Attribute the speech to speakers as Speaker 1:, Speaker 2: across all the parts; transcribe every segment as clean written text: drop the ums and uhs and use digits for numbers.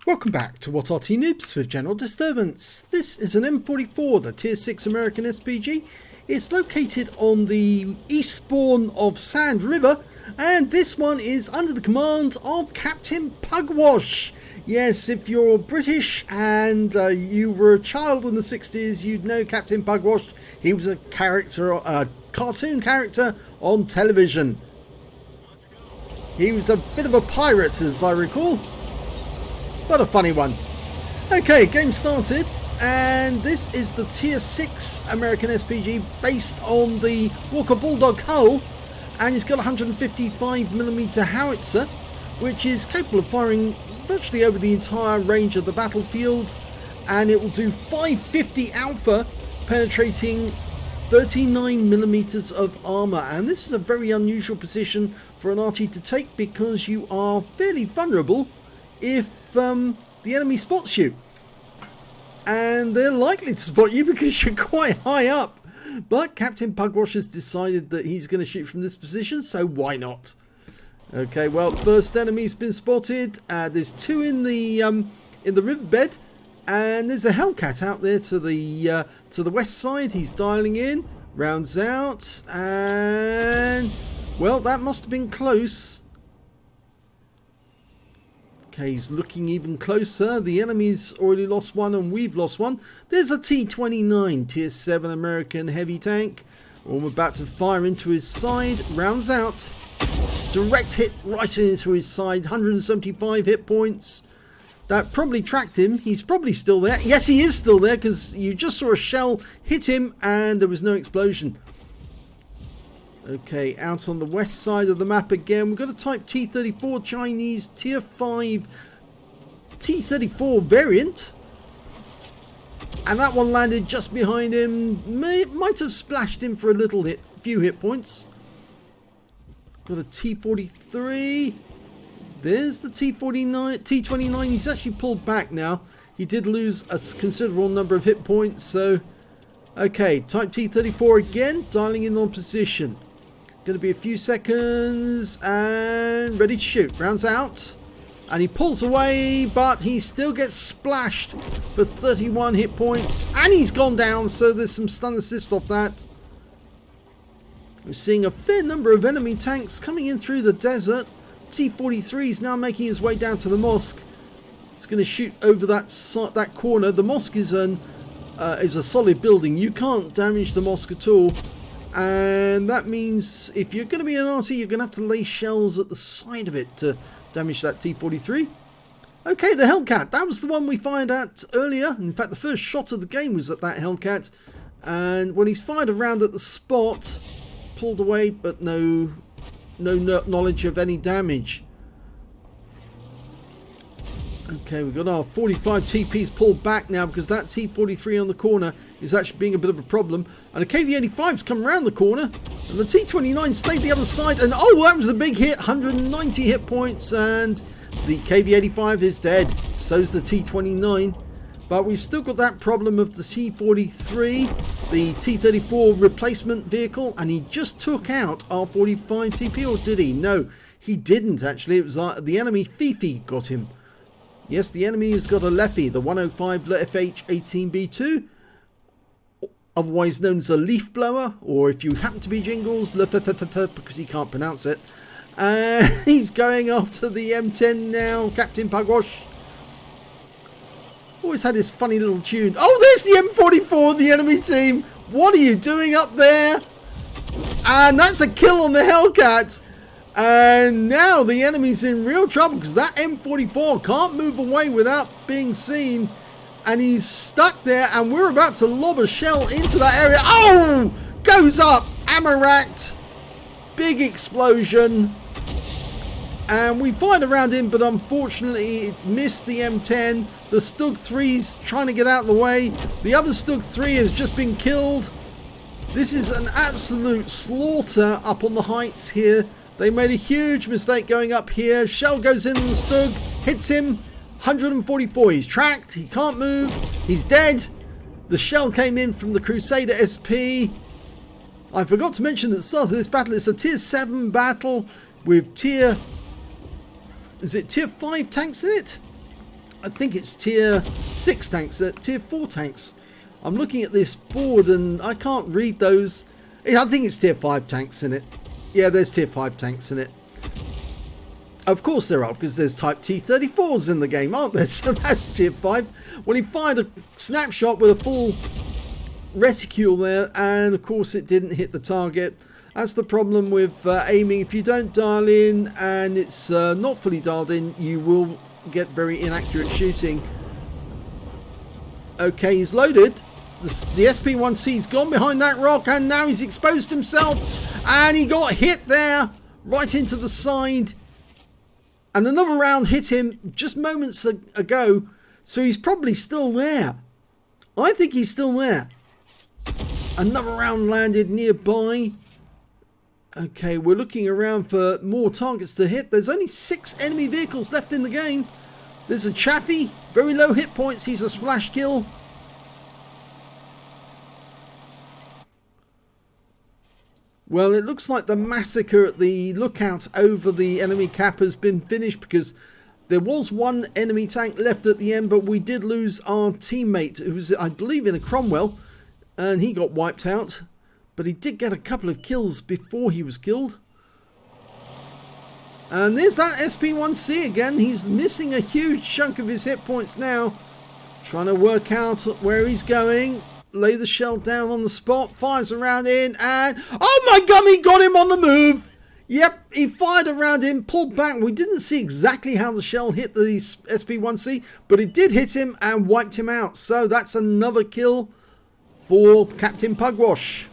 Speaker 1: Welcome back to What Arty Noobs with General Disturbance. This is an M44, the Tier 6 American SPG. It's located on the eastbourne of Sand River, and this one is under the command of Captain Pugwash. Yes, if you're British and you were a child in the 60s, you'd know Captain Pugwash. He was a character, a cartoon character on television. He was a bit of a pirate, as I recall. But a funny one. Okay, game started, and this is the Tier 6 American SPG based on the Walker Bulldog hull, and it's got a 155mm howitzer, which is capable of firing virtually over the entire range of the battlefield, and it will do 550 alpha, penetrating 39mm of armour. And this is a very unusual position for an Arty to take, because you are fairly vulnerable if the enemy spots you, and they're likely to spot you because you're quite high up. But Captain Pugwash has decided that he's going to shoot from this position, so why not? Okay, well, first enemy's been spotted. There's two in the riverbed, and there's a Hellcat out there to the west side. He's dialing in, rounds out, and well, that must have been close. Okay, he's looking even closer. The enemy's already lost one and we've lost one. There's a T-29, Tier 7 American heavy tank. I'm about to fire into his side. Rounds out. Direct hit right into his side. 175 hit points. That probably tracked him. He's probably still there. Yes, he is still there, because you just saw a shell hit him and there was no explosion. Okay, out on the west side of the map again. We've got a Type T-34 Chinese Tier 5 T-34 variant. And that one landed just behind him. Might have splashed him for a few hit points. Got a T-43. There's the T-49, T-29. He's actually pulled back now. He did lose a considerable number of hit points. So, okay, Type T-34 again, dialing in on position. Going to be a few seconds and ready to shoot. Rounds out and he pulls away, but he still gets splashed for 31 hit points, and he's gone down, so there's some stun assist off that. We're seeing a fair number of enemy tanks coming in through the desert. T-43 is now making his way down to the mosque. He's going to shoot over that corner. The mosque is a solid building. You can't damage the mosque at all. And that means if you're going to be an Arty, you're going to have to lay shells at the side of it to damage that T-43. Okay, the Hellcat. That was the one we fired at earlier. In fact, the first shot of the game was at that Hellcat. And when he's fired around at the spot, pulled away, but no knowledge of any damage. Okay, we've got our 45 TPs pulled back now, because that T-43 on the corner is actually being a bit of a problem. And a KV-85's come around the corner, and the T-29 stayed the other side, and oh, that was a big hit, 190 hit points, and the KV-85 is dead. So's the T-29. But we've still got that problem of the T-43, the T-34 replacement vehicle, and he just took out our 45 TP, or did he? No, he didn't actually. It was the enemy Fifi got him. Yes, the enemy has got a Leffy, the 105 FH-18B2, otherwise known as a leaf blower, or if you happen to be Jingles, because he can't pronounce it. He's going after the M10 now, Captain Pugwash. Always had this funny little tune. Oh, there's the M44, the enemy team. What are you doing up there? And that's a kill on the Hellcat. And now the enemy's in real trouble, because that M44 can't move away without being seen. And he's stuck there, and we're about to lob a shell into that area. Oh! Goes up! Ammo-racked. Big explosion. And we fired around him, but unfortunately it missed the M10. The Stug 3's trying to get out of the way. The other Stug 3 has just been killed. This is an absolute slaughter up on the heights here. They made a huge mistake going up here. Shell goes in on the Stug, hits him. 144. He's tracked. He can't move. He's dead. The shell came in from the Crusader SP. I forgot to mention at the start of this battle, it's a Tier 7 battle with Tier 5 tanks in it? I think it's tier 6 tanks, tier 4 tanks. I'm looking at this board and I can't read those. I think it's tier 5 tanks in it. Yeah, there's tier 5 tanks in it. Of course there are, because there's type T-34s in the game, aren't there? So that's tier 5. Well, he fired a snapshot with a full reticule there, and of course it didn't hit the target. That's the problem with aiming. If you don't dial in and it's not fully dialed in, you will get very inaccurate shooting. Okay, he's loaded. The SP1C's gone behind that rock, and now he's exposed himself, and he got hit there right into the side. And another round hit him just moments ago, so he's probably still there. I think he's still there. Another round landed nearby. Okay, we're looking around for more targets to hit. There's only 6 enemy vehicles left in the game. There's a Chaffee, very low hit points. He's a splash kill. Well, it looks like the massacre at the lookout over the enemy cap has been finished, because there was one enemy tank left at the end, but we did lose our teammate, who was, I believe, in a Cromwell, and he got wiped out. But he did get a couple of kills before he was killed. And there's that SP1C again. He's missing a huge chunk of his hit points now. Trying to work out where he's going. Lay the shell down on the spot. Fires around in and... oh my god, he got him on the move! Yep, he fired around him, pulled back. We didn't see exactly how the shell hit the SP1C, but it did hit him and wiped him out. So that's another kill for Captain Pugwash.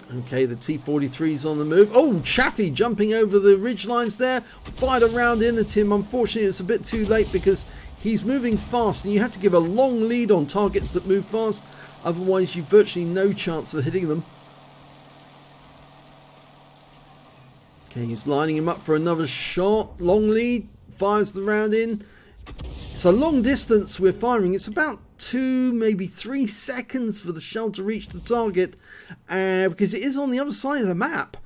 Speaker 1: Okay, the T-43's on the move. Oh, Chaffee jumping over the ridge lines there. Fired a round in at him. Unfortunately, it's a bit too late because he's moving fast, and you have to give a long lead on targets that move fast. Otherwise, you've virtually no chance of hitting them. Okay, he's lining him up for another shot. Long lead. Fires the round in. It's a long distance we're firing. It's about 2, maybe 3 seconds for the shell to reach the target, because it is on the other side of the map,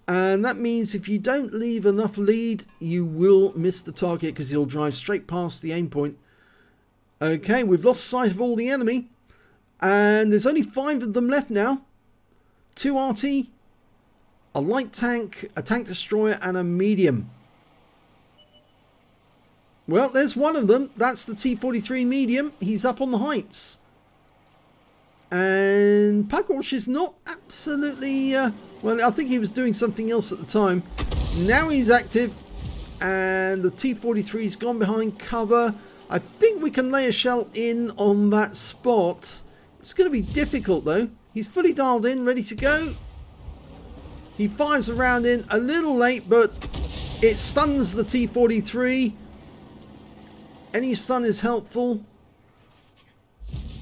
Speaker 1: and that means if you don't leave enough lead, you will miss the target because he'll drive straight past the aim point. Okay, we've lost sight of all the enemy, and there's only 5 of them left now. 2 Arty, a light tank, a tank destroyer, and a medium. Well, there's one of them. That's the T-43 medium. He's up on the heights. And Pugwash is not absolutely... well, I think he was doing something else at the time. Now he's active. And the T-43's gone behind cover. I think we can lay a shell in on that spot. It's going to be difficult, though. He's fully dialed in, ready to go. He fires a round in a little late, but it stuns the T-43. Any stun is helpful.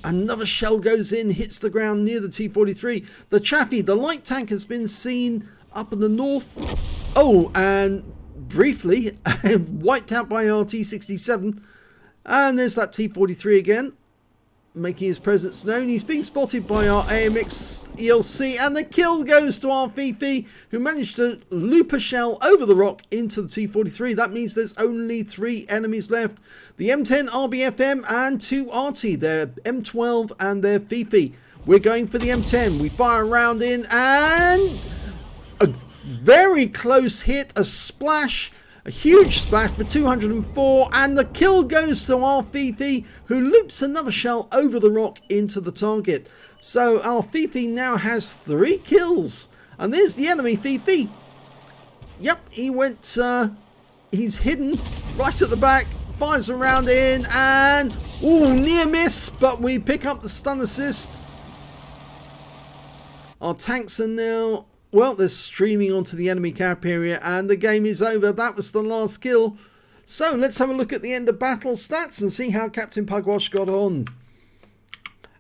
Speaker 1: Another shell goes in, hits the ground near the T-43. The Chaffee, the light tank, has been seen up in the north. Oh, and briefly wiped out by our T-67. And there's that T-43 again, making his presence known. He's being spotted by our AMX ELC, and the kill goes to our Fifi, who managed to loop a shell over the rock into the T-43. That means there's only 3 enemies left. The M10 RBFM and 2 Arty, their M12 and their Fifi. We're going for the M10. We fire a round in, and a very close hit, a splash. A huge splash for 204, and the kill goes to our Fifi, who loops another shell over the rock into the target. So our Fifi now has 3 kills, and there's the enemy Fifi. Yep, he went, he's hidden right at the back, fires a round in, and ooh, near miss, but we pick up the stun assist. Our tanks are now... well, they're streaming onto the enemy cap area, and the game is over. That was the last kill. So let's have a look at the end of battle stats and see how Captain Pugwash got on.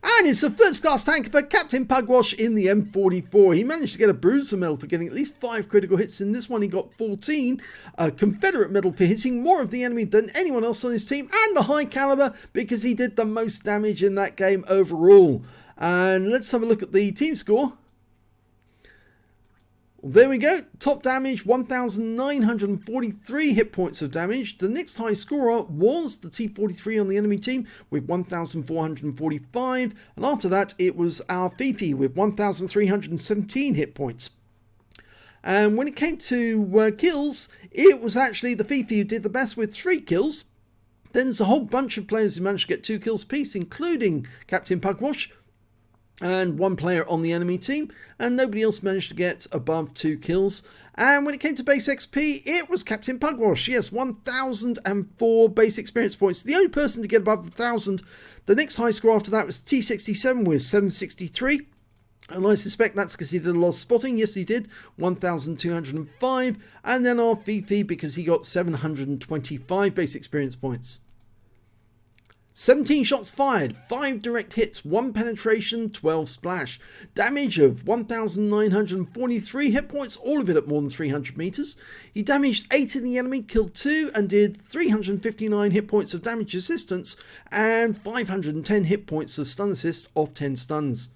Speaker 1: And it's a first class tank for Captain Pugwash in the M44. He managed to get a bruiser medal for getting at least 5 critical hits. In this one, he got 14. A Confederate medal for hitting more of the enemy than anyone else on his team. And the high caliber because he did the most damage in that game overall. And let's have a look at the team score. There we go, top damage, 1,943 hit points of damage. The next high scorer was the T43 on the enemy team with 1,445, and after that it was our Fifi with 1,317 hit points. And when it came to kills, it was actually the Fifi who did the best with 3 kills. Then there's a whole bunch of players who managed to get 2 kills apiece, including Captain Pugwash and 1 player on the enemy team, and nobody else managed to get above 2 kills. And when it came to base XP, it was Captain Pugwash. Yes, 1,004 base experience points. The only person to get above 1,000. The next high score after that was T67 with 763. And I suspect that's because he did a lot of spotting. Yes, he did. 1,205. And then our Fifi because he got 725 base experience points. 17 shots fired, 5 direct hits, 1 penetration, 12 splash. Damage of 1,943 hit points, all of it at more than 300 meters. He damaged 8 in the enemy, killed 2, and did 359 hit points of damage resistance and 510 hit points of stun assist off 10 stuns.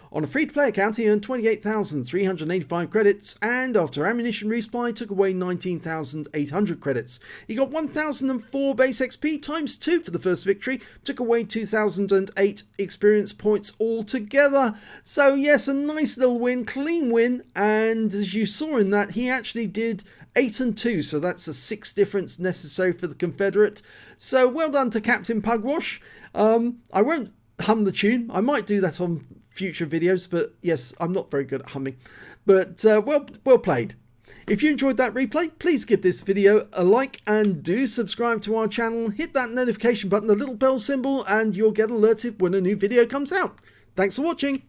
Speaker 1: On a free-to-play account, he earned 28,385 credits, and after ammunition resupply, took away 19,800 credits. He got 1,004 base XP times 2 for the first victory, took away 2,008 experience points altogether. So yes, a nice little win, clean win, and as you saw in that, he actually did 8 and 2, so that's a 6 difference necessary for the Confederate. So well done to Captain Pugwash. I won't hum the tune. I might do that on future videos, but yes, I'm not very good at humming. But well played. If you enjoyed that replay, please give this video a like and do subscribe to our channel. Hit that notification button, the little bell symbol, and you'll get alerted when a new video comes out. Thanks for watching.